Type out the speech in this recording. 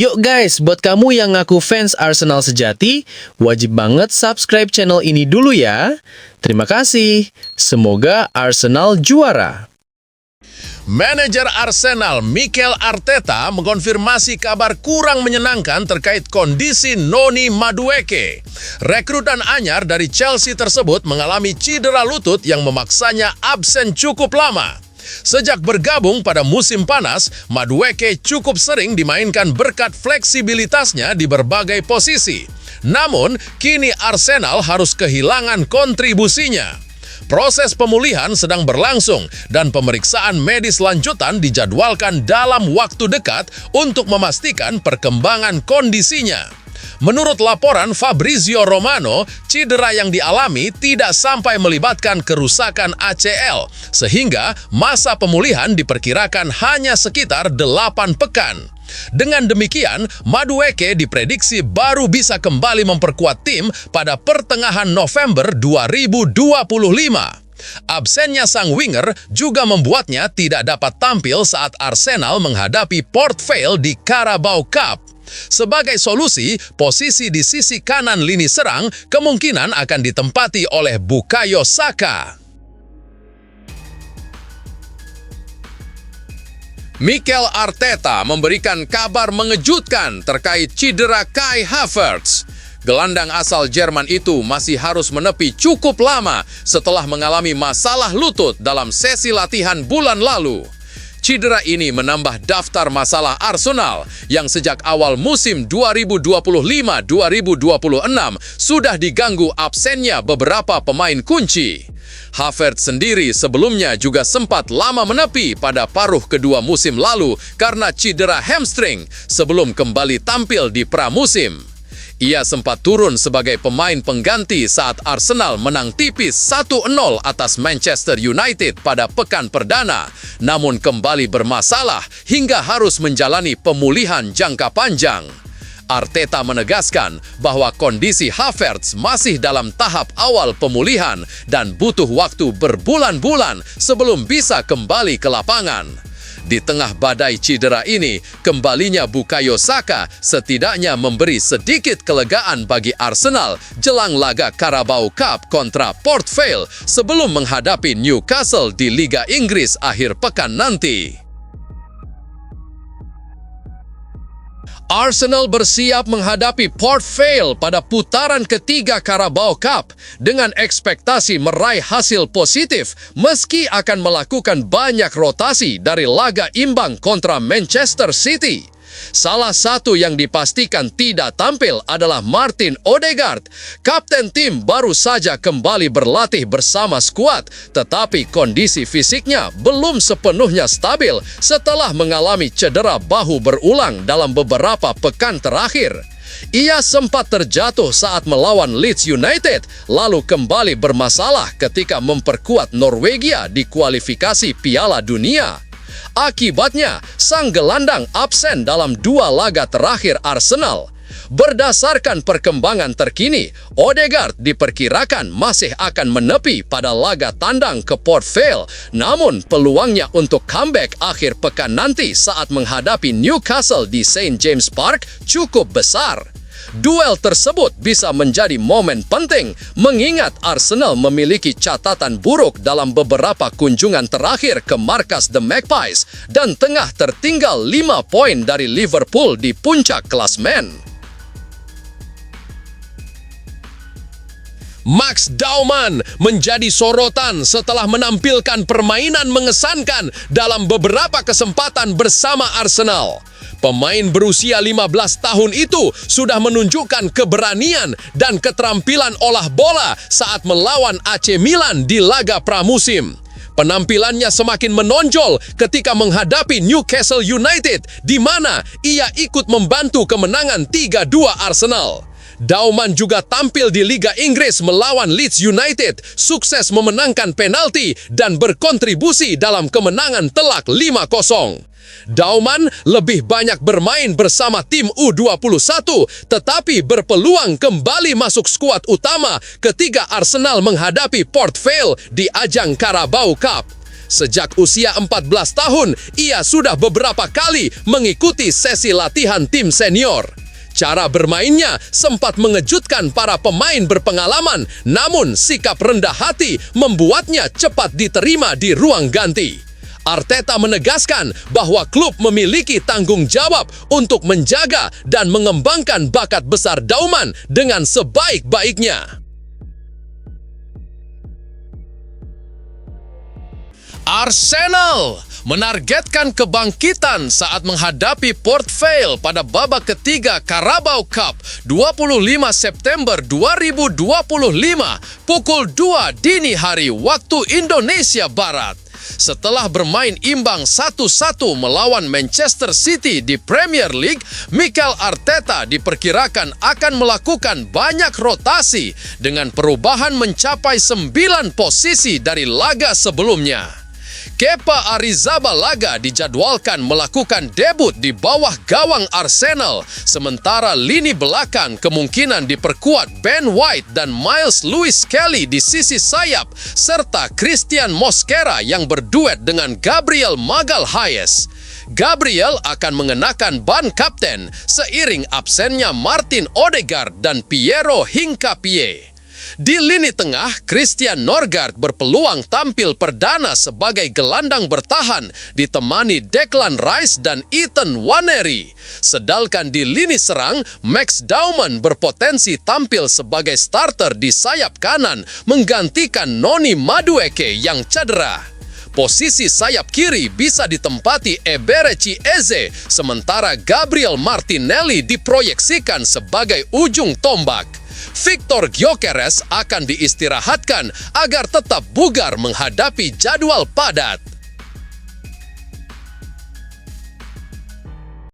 Yuk guys, buat kamu yang ngaku fans Arsenal sejati, wajib banget subscribe channel ini dulu ya. Terima kasih. Semoga Arsenal juara. Manajer Arsenal Mikel Arteta mengkonfirmasi kabar kurang menyenangkan terkait kondisi Noni Madueke. Rekrutan anyar dari Chelsea tersebut mengalami cedera lutut yang memaksanya absen cukup lama. Sejak bergabung pada musim panas, Madueke cukup sering dimainkan berkat fleksibilitasnya di berbagai posisi. Namun, kini Arsenal harus kehilangan kontribusinya. Proses pemulihan sedang berlangsung dan pemeriksaan medis lanjutan dijadwalkan dalam waktu dekat untuk memastikan perkembangan kondisinya. Menurut laporan Fabrizio Romano, cedera yang dialami tidak sampai melibatkan kerusakan ACL, sehingga masa pemulihan diperkirakan hanya sekitar 8 pekan. Dengan demikian, Madueke diprediksi baru bisa kembali memperkuat tim pada pertengahan November 2025. Absennya sang winger juga membuatnya tidak dapat tampil saat Arsenal menghadapi Port Vale di Carabao Cup. Sebagai solusi, posisi di sisi kanan lini serang kemungkinan akan ditempati oleh Bukayo Saka. Mikel Arteta memberikan kabar mengejutkan terkait cedera Kai Havertz. Gelandang asal Jerman itu masih harus menepi cukup lama setelah mengalami masalah lutut dalam sesi latihan bulan lalu. Cedera ini menambah daftar masalah Arsenal yang sejak awal musim 2025-2026 sudah diganggu absennya beberapa pemain kunci. Havertz sendiri sebelumnya juga sempat lama menepi pada paruh kedua musim lalu karena cedera hamstring sebelum kembali tampil di pramusim. Ia sempat turun sebagai pemain pengganti saat Arsenal menang tipis 1-0 atas Manchester United pada pekan perdana, namun kembali bermasalah hingga harus menjalani pemulihan jangka panjang. Arteta menegaskan bahwa kondisi Havertz masih dalam tahap awal pemulihan dan butuh waktu berbulan-bulan sebelum bisa kembali ke lapangan. Di tengah badai cedera ini, kembalinya Bukayo Saka setidaknya memberi sedikit kelegaan bagi Arsenal jelang laga Carabao Cup kontra Port Vale sebelum menghadapi Newcastle di Liga Inggris akhir pekan nanti. Arsenal bersiap menghadapi Port Vale pada putaran ketiga Carabao Cup dengan ekspektasi meraih hasil positif meski akan melakukan banyak rotasi dari laga imbang kontra Manchester City. Salah satu yang dipastikan tidak tampil adalah Martin Odegaard. Kapten tim baru saja kembali berlatih bersama skuad, tetapi kondisi fisiknya belum sepenuhnya stabil setelah mengalami cedera bahu berulang dalam beberapa pekan terakhir. Ia sempat terjatuh saat melawan Leeds United, lalu kembali bermasalah ketika memperkuat Norwegia di kualifikasi Piala Dunia. Akibatnya, sang gelandang absen dalam 2 laga terakhir Arsenal. Berdasarkan perkembangan terkini, Odegaard diperkirakan masih akan menepi pada laga tandang ke Port Vale, namun peluangnya untuk comeback akhir pekan nanti saat menghadapi Newcastle di St. James Park cukup besar. Duel tersebut bisa menjadi momen penting mengingat Arsenal memiliki catatan buruk dalam beberapa kunjungan terakhir ke markas The Magpies dan tengah tertinggal 5 poin dari Liverpool di puncak klasemen. Max Dauman menjadi sorotan setelah menampilkan permainan mengesankan dalam beberapa kesempatan bersama Arsenal. Pemain berusia 15 tahun itu sudah menunjukkan keberanian dan keterampilan olah bola saat melawan AC Milan di laga pramusim. Penampilannya semakin menonjol ketika menghadapi Newcastle United, di mana ia ikut membantu kemenangan 3-2 Arsenal. Dauman juga tampil di Liga Inggris melawan Leeds United, sukses memenangkan penalti dan berkontribusi dalam kemenangan telak 5-0. Dauman lebih banyak bermain bersama tim U21, tetapi berpeluang kembali masuk skuad utama ketika Arsenal menghadapi Port Vale di ajang Carabao Cup. Sejak usia 14 tahun, ia sudah beberapa kali mengikuti sesi latihan tim senior. Cara bermainnya sempat mengejutkan para pemain berpengalaman, namun sikap rendah hati membuatnya cepat diterima di ruang ganti. Arteta menegaskan bahwa klub memiliki tanggung jawab untuk menjaga dan mengembangkan bakat besar Dauman dengan sebaik-baiknya. Arsenal menargetkan kebangkitan saat menghadapi Port Vale pada babak ketiga Carabao Cup 25 September 2025 pukul 2 dini hari waktu Indonesia Barat. Setelah bermain imbang 1-1 melawan Manchester City di Premier League, Mikel Arteta diperkirakan akan melakukan banyak rotasi dengan perubahan mencapai 9 posisi dari laga sebelumnya. Kepa Arrizabalaga dijadwalkan melakukan debut di bawah gawang Arsenal, sementara lini belakang kemungkinan diperkuat Ben White dan Miles Lewis Kelly di sisi sayap, serta Christian Mosquera yang berduet dengan Gabriel Magalhaes. Gabriel akan mengenakan ban kapten seiring absennya Martin Odegaard dan Piero Hincapié. Di lini tengah, Christian Norgard berpeluang tampil perdana sebagai gelandang bertahan ditemani Declan Rice dan Ethan Nwaneri. Sedangkan di lini serang, Max Dauman berpotensi tampil sebagai starter di sayap kanan menggantikan Noni Madueke yang cedera. Posisi sayap kiri bisa ditempati Eberechi Eze, sementara Gabriel Martinelli diproyeksikan sebagai ujung tombak. Victor Gyökeres akan diistirahatkan agar tetap bugar menghadapi jadwal padat.